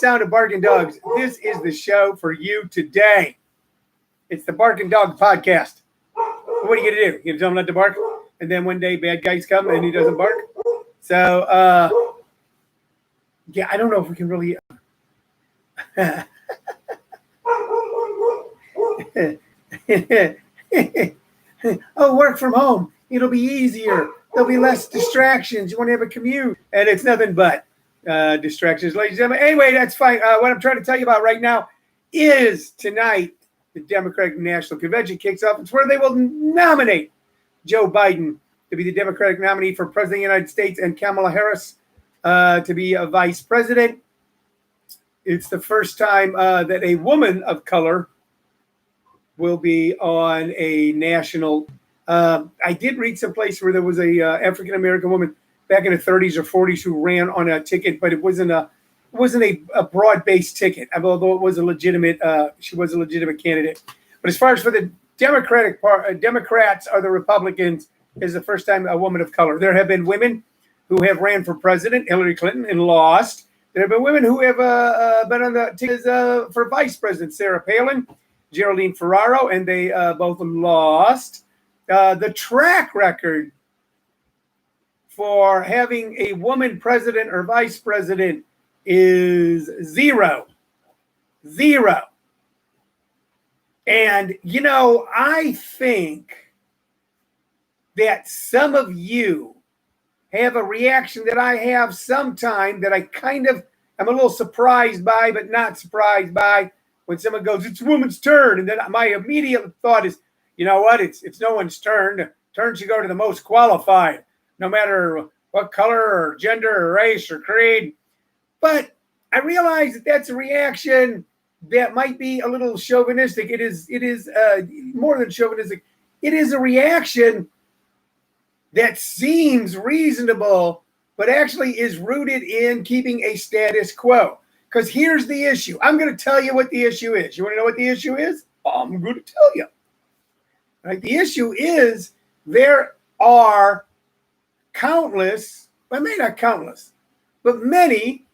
sound of barking dogs, this is the show for you today. It's the Barking Dog Podcast. What are you going to do? You tell him not to bark? And then one day bad guys come and he doesn't bark? So, yeah, I don't know if we can really... Oh, work from home. It'll be easier. There'll be less distractions. You want to have a commute. And it's nothing but distractions, ladies and gentlemen. Anyway, that's fine. What I'm trying to tell you about right now is tonight, the Democratic National Convention kicks off. It's where they will nominate Joe Biden to be the Democratic nominee for President of the United States and Kamala Harris to be a vice president. It's the first time that a woman of color will be on a national. I did read someplace where there was a African-American woman back in the 30s or 40s who ran on a ticket, but it wasn't a broad-based ticket, although it was a legitimate, she was a legitimate candidate. But as far as for the Democrats or the Republicans, is the first time a woman of color. There have been women who have ran for president, Hillary Clinton, and lost. There have been women who have been on the tickets for vice president, Sarah Palin, Geraldine Ferraro, and they both lost. The track record for having a woman president or vice president is zero. And, you know, I think that some of you have a reaction that I have sometime that I kind of am a little surprised by, but not surprised by, when someone goes, it's a woman's turn. And then my immediate thought is, you know what? It's no one's turn. Turn should go to the most qualified, no matter what color or gender or race or creed. But I realize that that's a reaction that might be a little chauvinistic. It is more than chauvinistic. It is a reaction that seems reasonable, but actually is rooted in keeping a status quo. Because here's the issue. I'm going to tell you what the issue is. You want to know what the issue is? I'm going to tell you. Right? The issue is there are countless, well, maybe not countless, but many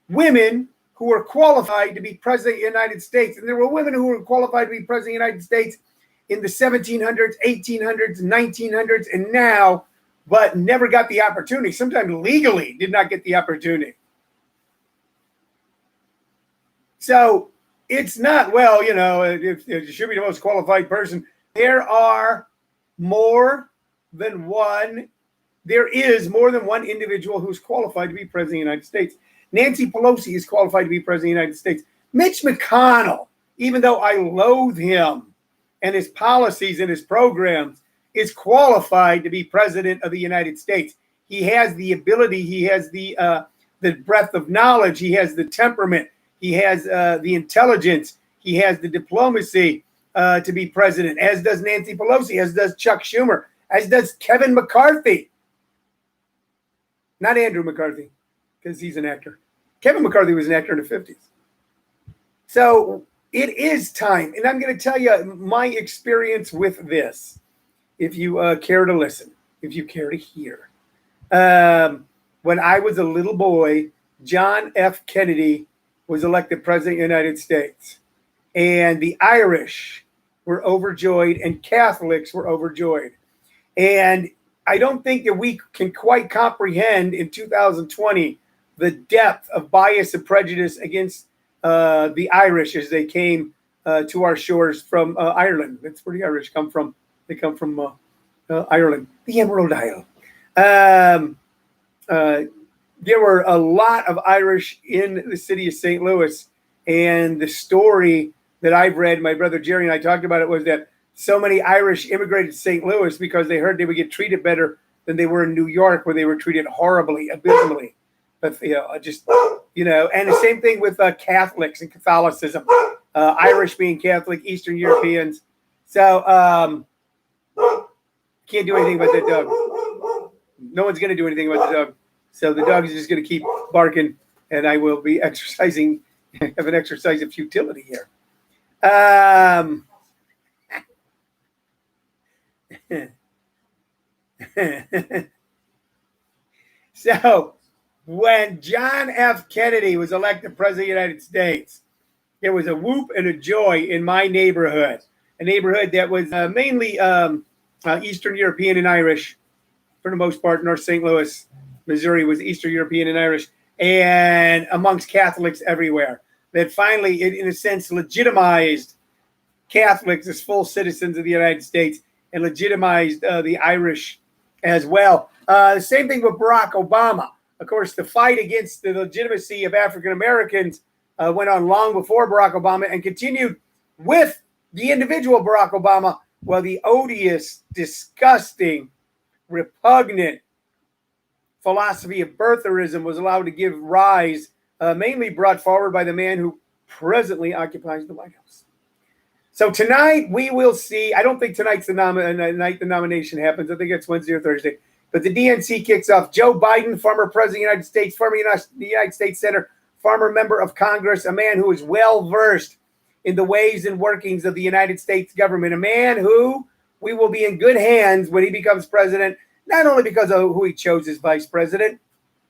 women who are qualified to be president of the United States. And there were women who were qualified to be president of the United States in the 1700s, 1800s, 1900s, and now, but never got the opportunity. Sometimes legally did not get the opportunity. So it's not, well, you know, if it should be the most qualified person. There are more than one. There is more than one individual who's qualified to be president of the United States. Nancy Pelosi is qualified to be president of the United States. Mitch McConnell, even though I loathe him and his policies and his programs, is qualified to be president of the United States. He has the ability. He has the breadth of knowledge. He has the temperament. He has the intelligence. He has the diplomacy to be president, as does Nancy Pelosi, as does Chuck Schumer, as does Kevin McCarthy. Not Andrew McCarthy, because he's an actor. Kevin McCarthy was an actor in the 50s. So it is time. And I'm going to tell you my experience with this, if you care to listen, if you care to hear. When I was a little boy, John F. Kennedy was elected president of the United States. And the Irish were overjoyed and Catholics were overjoyed. And I don't think that we can quite comprehend in 2020 the depth of bias and prejudice against the Irish as they came to our shores from Ireland. That's where the Irish come from. They come from Ireland, the Emerald Isle. There were a lot of Irish in the city of St. Louis. And the story that I've read, my brother Jerry and I talked about it, was that so many Irish immigrated to St. Louis because they heard they would get treated better than they were in New York, where they were treated horribly, abysmally. But, and the same thing with Catholics and Catholicism, Irish being Catholic, Eastern Europeans. So can't do anything about that dog. No one's going to do anything about the dog. So the dog is just going to keep barking, and I will be exercising, have an exercise of futility here. So When John F. Kennedy was elected president of the United States, there was a whoop and a joy in my neighborhood, a neighborhood that was mainly Eastern European and Irish, for the most part. North St. Louis, Missouri was Eastern European and Irish, and amongst Catholics everywhere. That finally, in a sense, legitimized Catholics as full citizens of the United States and legitimized the Irish as well. The same thing with Barack Obama. Of course, the fight against the legitimacy of African Americans went on long before Barack Obama and continued with the individual Barack Obama, while the odious, disgusting, repugnant philosophy of birtherism was allowed to give rise, mainly brought forward by the man who presently occupies the White House. So tonight we will see. I don't think tonight's the night the nomination happens. I think it's Wednesday or Thursday. But the DNC kicks off. Joe Biden, former president of the United States, former United States Senator, former member of Congress, a man who is well versed in the ways and workings of the United States government, a man who we will be in good hands when he becomes president, not only because of who he chose as vice president.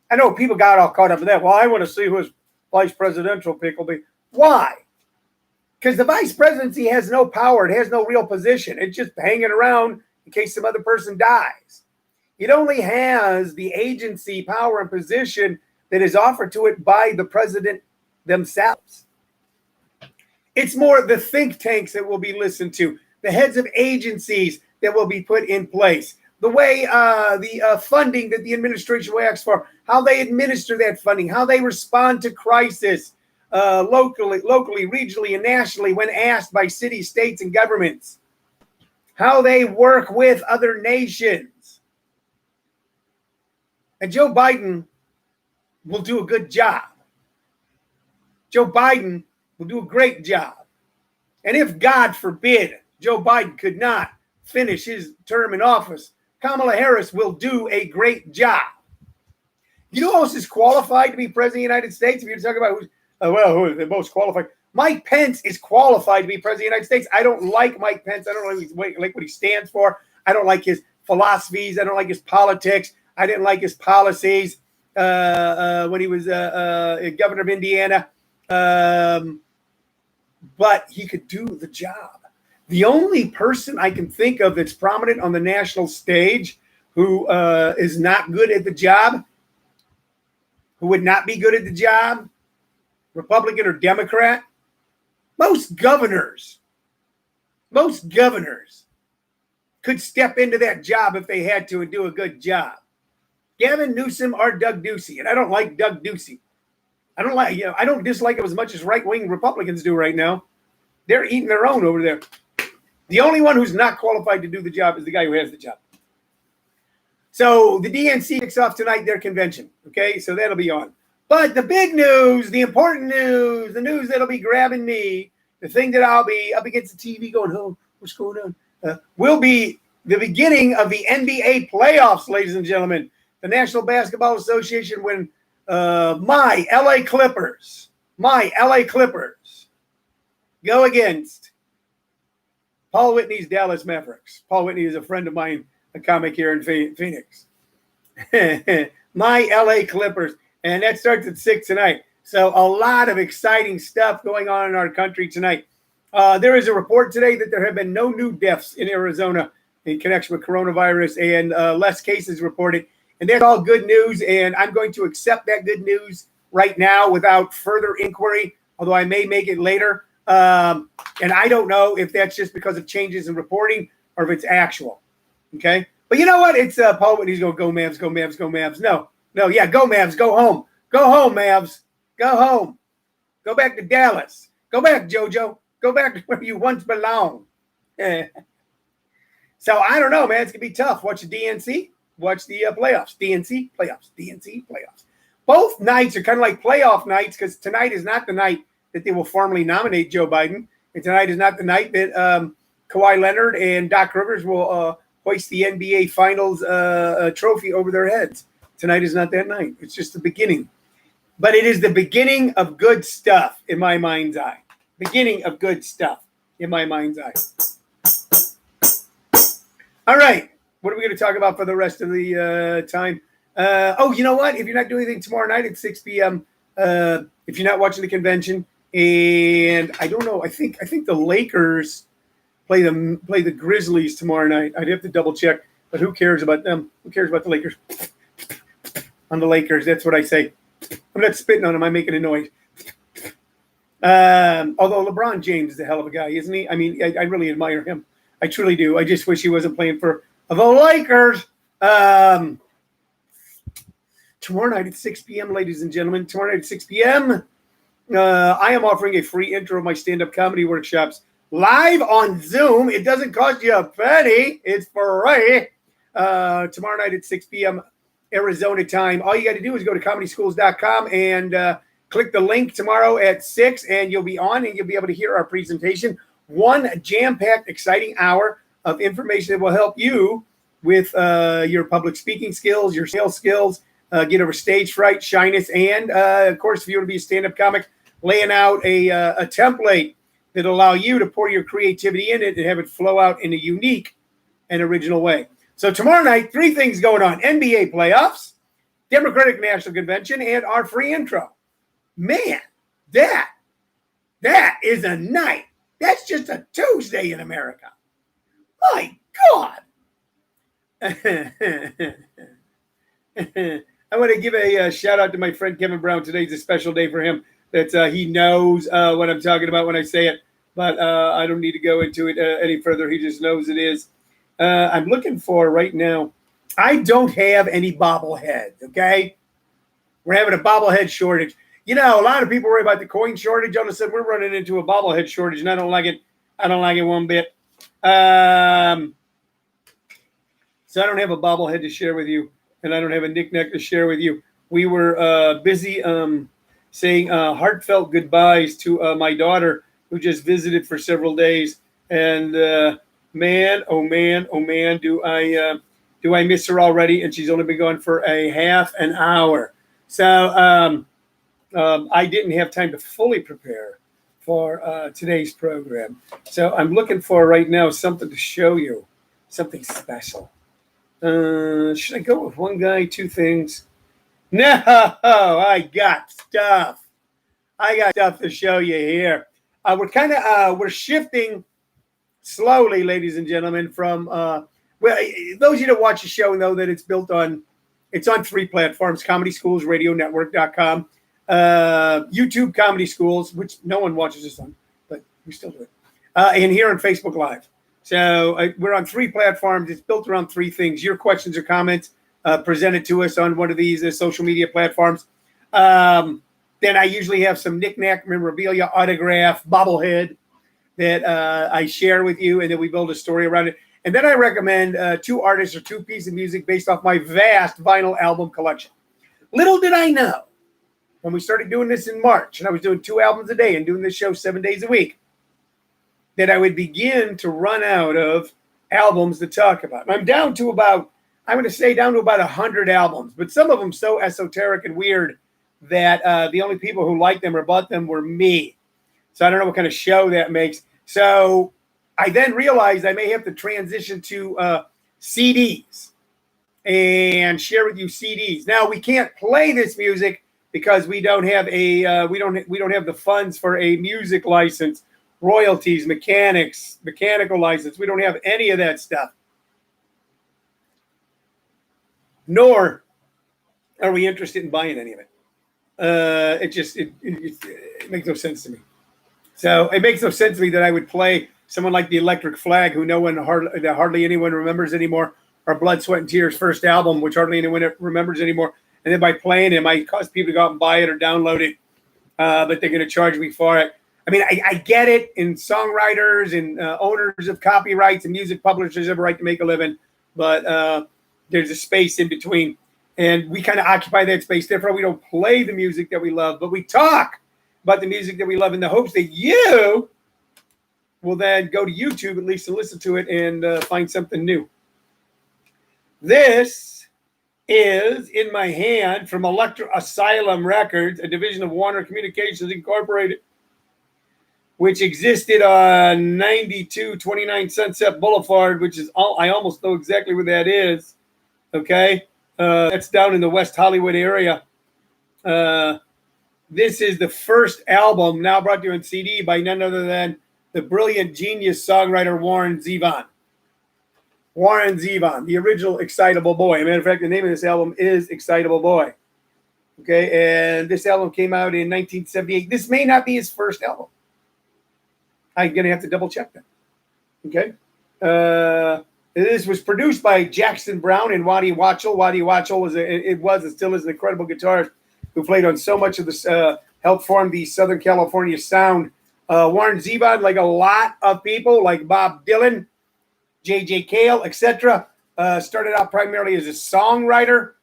I know people got all caught up in that. Well, I want to see who his vice presidential pick will be. Why? Because the vice presidency has no power. It has no real position. It's just hanging around in case some other person dies. It only has the agency, power, and position that is offered to it by the president themselves. It's more the think tanks that will be listened to, the heads of agencies that will be put in place, the way the funding that the administration will ask for, how they administer that funding, how they respond to crisis locally, regionally, and nationally when asked by cities, states, and governments, how they work with other nations. And Joe Biden will do a good job. Joe Biden will do a great job. And if, God forbid, Joe Biden could not finish his term in office, Kamala Harris will do a great job. You know who else is qualified to be president of the United States? If you're talking about who is the most qualified, Mike Pence is qualified to be president of the United States. I don't like Mike Pence. I don't like what he stands for. I don't like his philosophies. I don't like his politics. I didn't like his policies when he was governor of Indiana. But he could do the job. The only person I can think of that's prominent on the national stage who is not good at the job, who would not be good at the job, Republican or Democrat, most governors could step into that job if they had to and do a good job. Gavin Newsom or Doug Ducey, and I don't like Doug Ducey. I don't dislike him as much as right-wing Republicans do right now. They're eating their own over there. The only one who's not qualified to do the job is the guy who has the job. So the DNC kicks off tonight their convention. Okay, so that'll be on. But the big news, the important news, the news that'll be grabbing me, the thing that I'll be up against the TV going, oh, what's going on? Will be the beginning of the NBA playoffs, ladies and gentlemen. The National Basketball Association, when my LA Clippers go against Paul Whitney's Dallas Mavericks. Paul Whitney is a friend of mine, a comic here in Phoenix. My LA Clippers. And that starts at 6 tonight. So a lot of exciting stuff going on in our country tonight. There is a report today that there have been no new deaths in Arizona in connection with coronavirus and less cases reported. And that's all good news. And I'm going to accept that good news right now without further inquiry, although I may make it later. And I don't know if that's just because of changes in reporting or if it's actual. Okay. But you know what? It's Paul Whitney's going to go Mavs, go Mavs, go Mavs. No, yeah, go Mavs, go home. Go home, Mavs. Go home. Go back to Dallas. Go back, JoJo. Go back to where you once belonged. So I don't know, man. It's going to be tough. Watch the DNC. Watch the playoffs. DNC, playoffs. Both nights are kind of like playoff nights because tonight is not the night that they will formally nominate Joe Biden. And tonight is not the night that Kawhi Leonard and Doc Rivers will hoist the NBA Finals trophy over their heads. Tonight is not that night. It's just the beginning. But it is the beginning of good stuff in my mind's eye. Beginning of good stuff in my mind's eye. All right. What are we going to talk about for the rest of the time? You know what? If you're not doing anything tomorrow night at 6 p.m., if you're not watching the convention, and I don't know, I think the Lakers play the Grizzlies tomorrow night. I'd have to double check, but who cares about them? Who cares about the Lakers? On the Lakers, that's what I say. I'm not spitting on them. I'm making a noise. Although LeBron James is a hell of a guy, isn't he? I mean, I really admire him. I truly do. I just wish he wasn't playing for the Lakers. Tomorrow night at 6 p.m., ladies and gentlemen. Tomorrow night at 6 p.m., I am offering a free intro of my stand-up comedy workshops live on Zoom. It doesn't cost you a penny. It's free. Tomorrow night at 6 p.m. Arizona time. All you got to do is go to comedyschools.com and click the link tomorrow at 6, and you'll be on, and you'll be able to hear our presentation. One jam-packed, exciting hour of information that will help you with your public speaking skills, your sales skills, get over stage fright, shyness, and, of course, if you want to be a stand-up comic, laying out a template that'll allow you to pour your creativity in it and have it flow out in a unique and original way. So tomorrow night, 3 things going on. NBA playoffs, Democratic National Convention, and our free intro. Man, that is a night. That's just a Tuesday in America. My God. I want to give a shout out to my friend Kevin Brown. Today's a special day for him. That he knows what I'm talking about when I say it, but I don't need to go into it any further. He just knows it is. I'm looking for right now. I don't have any bobbleheads, okay? We're having a bobblehead shortage. You know, a lot of people worry about the coin shortage. All of a sudden, we're running into a bobblehead shortage, and I don't like it. I don't like it one bit. So I don't have a bobblehead to share with you, and I don't have a knick-knack to share with you. We were busy saying heartfelt goodbyes to my daughter, who just visited for several days. And man, oh man, do I miss her already? And she's only been gone for a half an hour. So I didn't have time to fully prepare for today's program. So I'm looking for right now something to show you, something special. Should I go with one guy, 2 things? No, I got stuff. I got stuff to show you here. We're shifting slowly, ladies and gentlemen, from those of you that watch the show know that it's on 3 platforms: Comedy Schools, RadioNetwork.com, YouTube Comedy Schools, which no one watches this on, but we still do it, and here on Facebook Live. So we're on 3 platforms. It's built around 3 things: your questions or comments presented to us on one of these social media platforms. Then I usually have some knick-knack, memorabilia, autograph, bobblehead that I share with you, and then we build a story around it. And then I recommend 2 artists or 2 pieces of music based off my vast vinyl album collection. Little did I know, when we started doing this in March, and I was doing 2 albums a day and doing this show 7 days a week, that I would begin to run out of albums to talk about. I'm down to about 100 albums, but some of them so esoteric and weird that the only people who liked them or bought them were me. So I don't know what kind of show that makes. So I then realized I may have to transition to CDs and share with you CDs. Now we can't play this music because we don't have we don't have the funds for a music license, royalties, mechanical license. We don't have any of that stuff. Nor are we interested in buying any of it. It makes no sense to me. So it makes no sense to me that I would play someone like the Electric Flag, who hardly anyone remembers anymore, or Blood, Sweat, and Tears' first album, which hardly anyone remembers anymore. And then by playing it, might cause people to go out and buy it or download it, but they're going to charge me for it. I mean, I get it, and songwriters and owners of copyrights and music publishers have a right to make a living, but there's a space in between. And we kind of occupy that space. Therefore, we don't play the music that we love, but we talk about the music that we love in the hopes that you will then go to YouTube at least to listen to it and find something new. This is in my hand from Electro Asylum Records, a division of Warner Communications Incorporated, which existed on 9229 Sunset Boulevard, which is I almost know exactly where that is. Okay. That's down in the West Hollywood area. This is the first album now brought to you on CD by none other than the brilliant genius songwriter Warren Zevon. Warren Zevon, the original Excitable Boy. As a matter of fact, the name of this album is Excitable Boy. Okay, and this album came out in 1978. This may not be his first album. I'm going to have to double check that. Okay. This was produced by Jackson Browne and Waddy Wachtel. Waddy Wachtel was and still is an incredible guitarist who played on so much of this, helped form the Southern California sound. Warren Zevon, like a lot of people, like Bob Dylan, J.J. Cale, etc., started out primarily as a songwriter,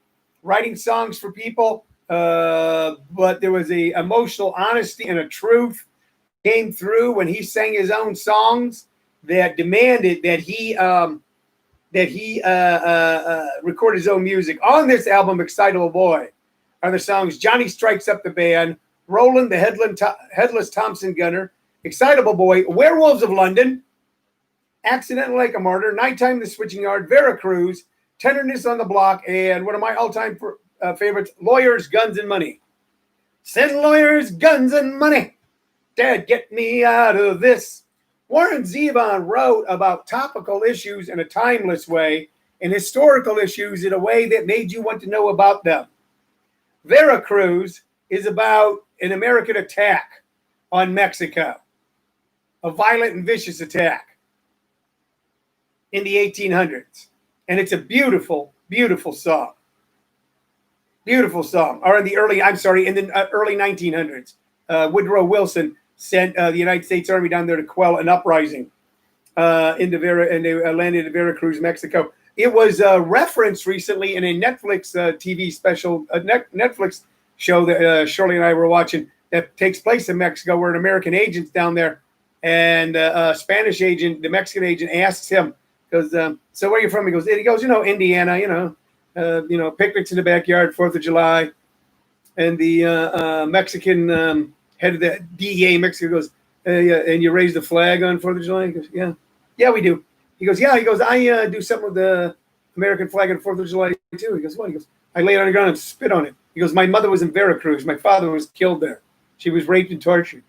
writing songs for people. But there was a emotional honesty and a truth came through when he sang his own songs that demanded that he record his own music. On this album, Excitable Boy, are the songs Johnny Strikes Up the Band, Roland the Headless Thompson Gunner, Excitable Boy, Werewolves of London, Accidental Like a Martyr, Nighttime in the Switching Yard, Veracruz, Tenderness on the Block, and one of my all-time favorites, Lawyers, Guns, and Money. Send lawyers, guns, and money. Dad, get me out of this. Warren Zevon wrote about topical issues in a timeless way and historical issues in a way that made you want to know about them. Veracruz is about an American attack on Mexico, a violent and vicious attack in the 1800s. And it's a beautiful, beautiful song. Beautiful song. Or in the early 1900s. Woodrow Wilson sent the United States Army down there to quell an uprising and they landed in Veracruz, Mexico. It was referenced recently in a Netflix TV special, Netflix show that Shirley and I were watching that takes place in Mexico, where an American agent's down there, and a Spanish agent, the Mexican agent, asks him, goes, so where are you from? He goes, Indiana, picnics in the backyard, 4th of July. And the Mexican head of the DEA in Mexico goes, and you raise the flag on 4th of July? He goes, yeah, we do. He goes, yeah. He goes, I do something with the American flag on 4th of July too. He goes, what? He goes, I lay it on the ground and spit on it. He goes, my mother was in Veracruz. My father was killed there. She was raped and tortured.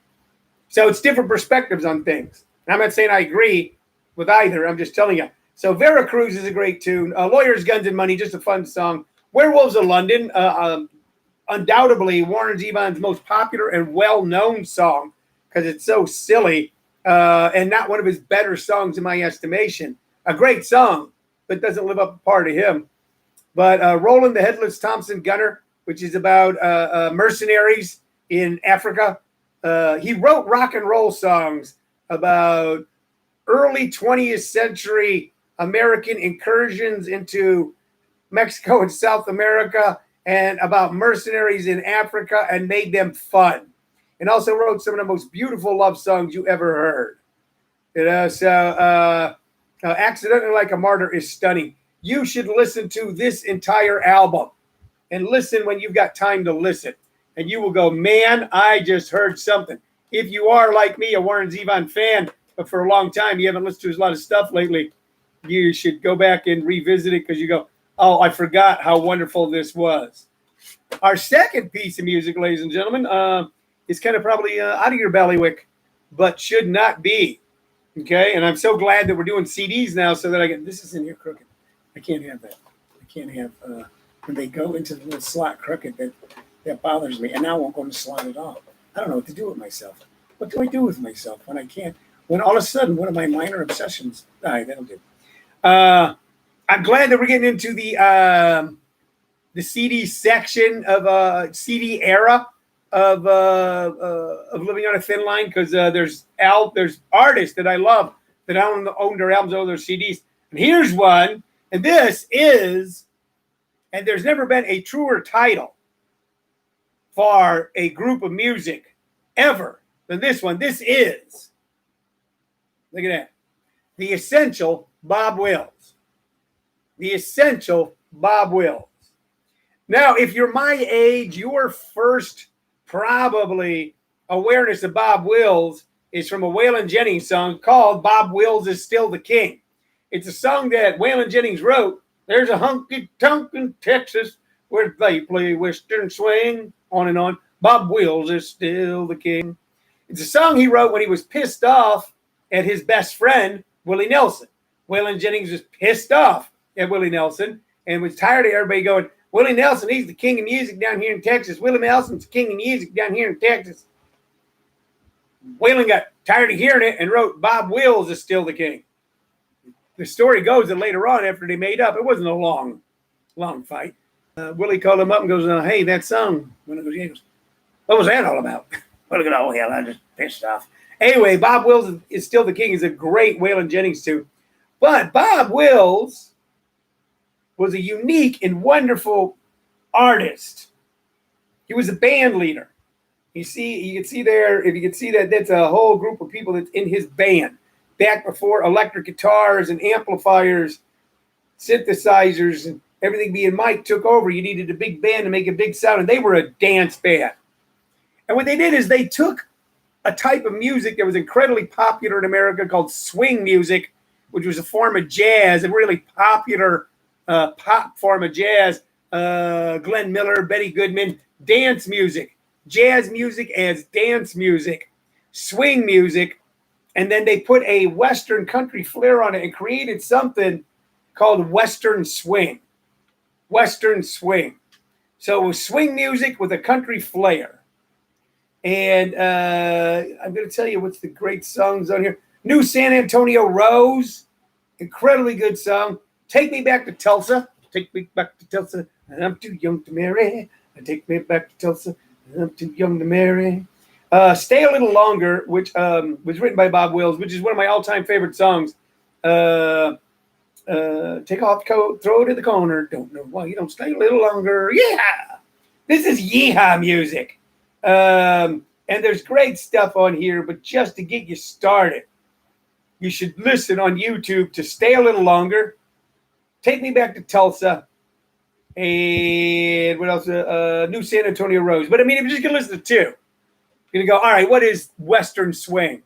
So it's different perspectives on things. I'm not saying I agree with either. I'm just telling you. So Veracruz is a great tune. Lawyers, Guns, and Money, just a fun song. Werewolves of London, undoubtedly Warren Zevon's most popular and well-known song because it's so silly and not one of his better songs in my estimation. A great song, but doesn't live up to par to him. But Roland the Headless Thompson Gunner, which is about mercenaries in Africa. He wrote rock and roll songs about early 20th century American incursions into Mexico and South America and about mercenaries in Africa and made them fun. And also wrote some of the most beautiful love songs you ever heard. So Accidentally Like a Martyr is stunning. You should listen to this entire album and listen when you've got time to listen. And you will go, man, I just heard something. If you are like me, a Warren Zevon fan, but for a long time, you haven't listened to a lot of stuff lately, you should go back and revisit it because you go, oh, I forgot how wonderful this was. Our second piece of music, ladies and gentlemen, is kind of probably out of your bailiwick, but should not be. Okay, and I'm so glad that we're doing CDs now so that I can, this is in here crooked. I can't have that. I can't have, when they go into the little slot crooked, that bothers me. And now I won't go to slot at all. I don't know what to do with myself. What do I do with myself when I can't? When all of a sudden one of my minor obsessions, all right, that'll do. I'm glad that we're getting into the CD section of CD era of Living on a Thin Line because there's artists that I love that own their albums or their CDs. And here's one, and this is, and there's never been a truer title for a group of music ever than this one. This is, look at that, The Essential Bob Wills. The Essential Bob Wills. Now, if you're my age, your first probably awareness of Bob Wills is from a Waylon Jennings song called Bob Wills is Still the King. It's a song that Waylon Jennings wrote There's a honky-tonk in Texas where they play Western swing, on and on. Bob Wills is still the king. It's a song he wrote when he was pissed off at his best friend, Willie Nelson. Waylon Jennings was pissed off at Willie Nelson and was tired of everybody going, Willie Nelson, he's the king of music down here in Texas. Willie Nelson's the king of music down here in Texas. Waylon got tired of hearing it and wrote, Bob Wills is still the king. The story goes that later on, after they made up, it wasn't a long fight. Willie called him up and goes, hey, that song. He goes, what was that all about? Well, oh, hell, I just pissed off. Anyway, Bob Wills is still the king. Is a great Waylon Jennings tune. But Bob Wills was a unique and wonderful artist. He was a band leader. You can see there, if you can see that, that's a whole group of people that's in his band. Back before electric guitars and amplifiers, synthesizers, and everything being Mike took over, you needed a big band to make a big sound, and they were a dance band. And what they did is they took a type of music that was incredibly popular in America called swing music, which was a form of jazz, a really popular pop form of jazz. Glenn Miller, Betty Goodman, dance music, jazz music as dance music, swing music, and then they put a Western country flair on it and created something called Western swing. Western swing. So it was swing music with a country flair. And I'm going to tell you what's the great songs on here. New San Antonio Rose, incredibly good song. Take Me Back to Tulsa. Take me back to Tulsa, and I'm too young to marry. Take me back to Tulsa, and I'm too young to marry. Stay a Little Longer, which was written by Bob Wills, which is one of my all-time favorite songs. Take off the coat, throw it in the corner. Don't know why you don't stay a little longer. Yeah, this is yeehaw music. And there's great stuff on here, but just to get you started, you should listen on YouTube to Stay a Little Longer, Take Me Back to Tulsa, and what else? New San Antonio Rose. But I mean, if you're just going to listen to two, you're going to go, all right, what is Western swing?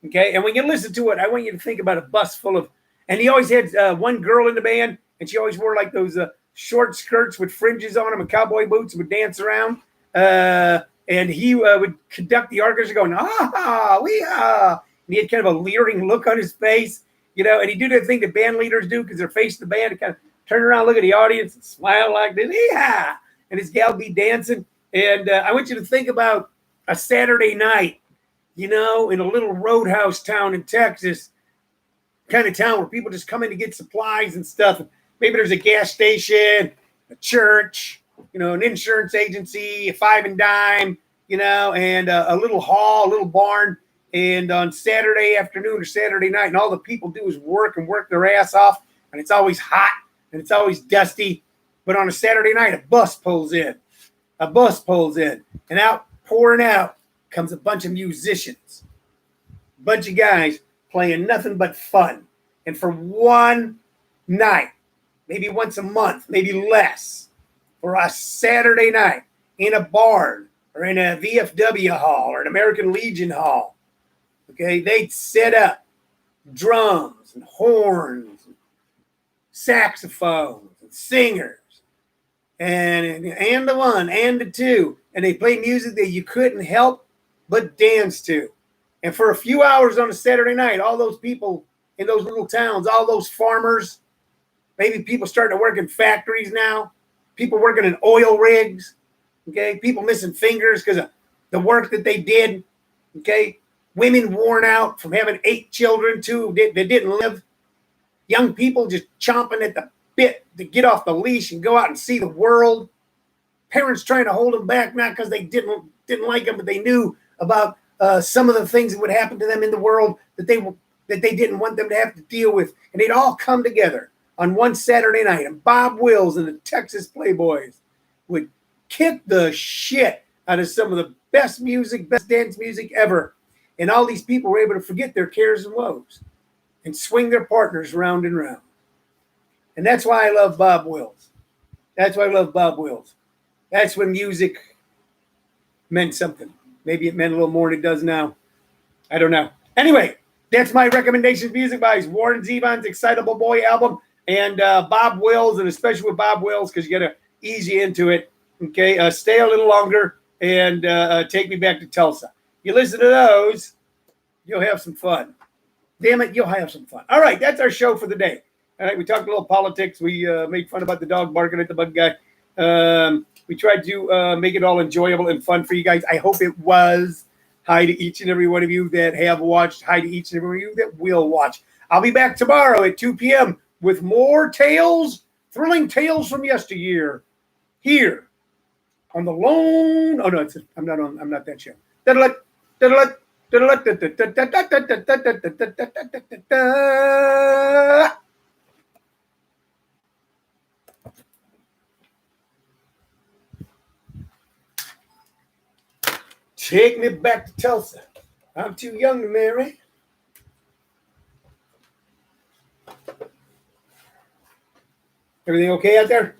Okay, and when you listen to it, I want you to think about a bus full of, and he always had one girl in the band, and she always wore like those short skirts with fringes on them and cowboy boots and would dance around. And he would conduct the orchestra going, wee-ha. And he had kind of a leering look on his face, and he'd do that thing that band leaders do because they're facing the band and kind of turn around, look at the audience and smile like this, yee-ha. And his gal be dancing. And I want you to think about a Saturday night, in a little roadhouse town in Texas, kind of town where people just come in to get supplies and stuff. Maybe there's a gas station, a church, an insurance agency, a five and dime, and a little hall, a little barn. And on Saturday afternoon or Saturday night, and all the people do is work their ass off. And it's always hot and it's always dusty. But on a Saturday night, a bus pulls in. And out, pouring out, comes a bunch of musicians. A bunch of guys playing nothing but fun. And for one night, maybe once a month, maybe less, for a Saturday night in a barn or in a VFW hall or an American Legion hall, okay, they'd set up drums and horns and saxophones and singers and the one and the two, and they play music that you couldn't help but dance to. And for a few hours on a Saturday night, all those people in those little towns, all those farmers, maybe people starting to work in factories now, people working in oil rigs, okay, people missing fingers because of the work that they did, okay, women worn out from having 8 children, too, that didn't live, young people just chomping at the bit to get off the leash and go out and see the world, parents trying to hold them back, not because they didn't like them, but they knew about some of the things that would happen to them in the world that they didn't want them to have to deal with, and they'd all come together on one Saturday night, and Bob Wills and the Texas Playboys would kick the shit out of some of the best music, best dance music ever. And all these people were able to forget their cares and woes and swing their partners round and round. And that's why I love Bob Wills. That's when music meant something. Maybe it meant a little more than it does now. I don't know. Anyway, that's my recommendations music by Warren Zevon's Excitable Boy album. and Bob Wills, and especially with Bob Wills, because you got to ease you into it. Okay, stay a little longer and take me back to Tulsa. You listen to those, you'll have some fun. Damn it, you'll have some fun. All right, that's our show for the day. All right, we talked a little politics. We made fun about the dog barking at the bug guy. We tried to make it all enjoyable and fun for you guys. I hope it was. Hi to each and every one of you that have watched. Hi to each and every one of you that will watch. I'll be back tomorrow at 2 p.m. with more tales, thrilling tales from yesteryear, here on the lone. Oh no, I'm not on. I'm not that show. Take me back to Tulsa. I'm too young to marry. Everything okay out there?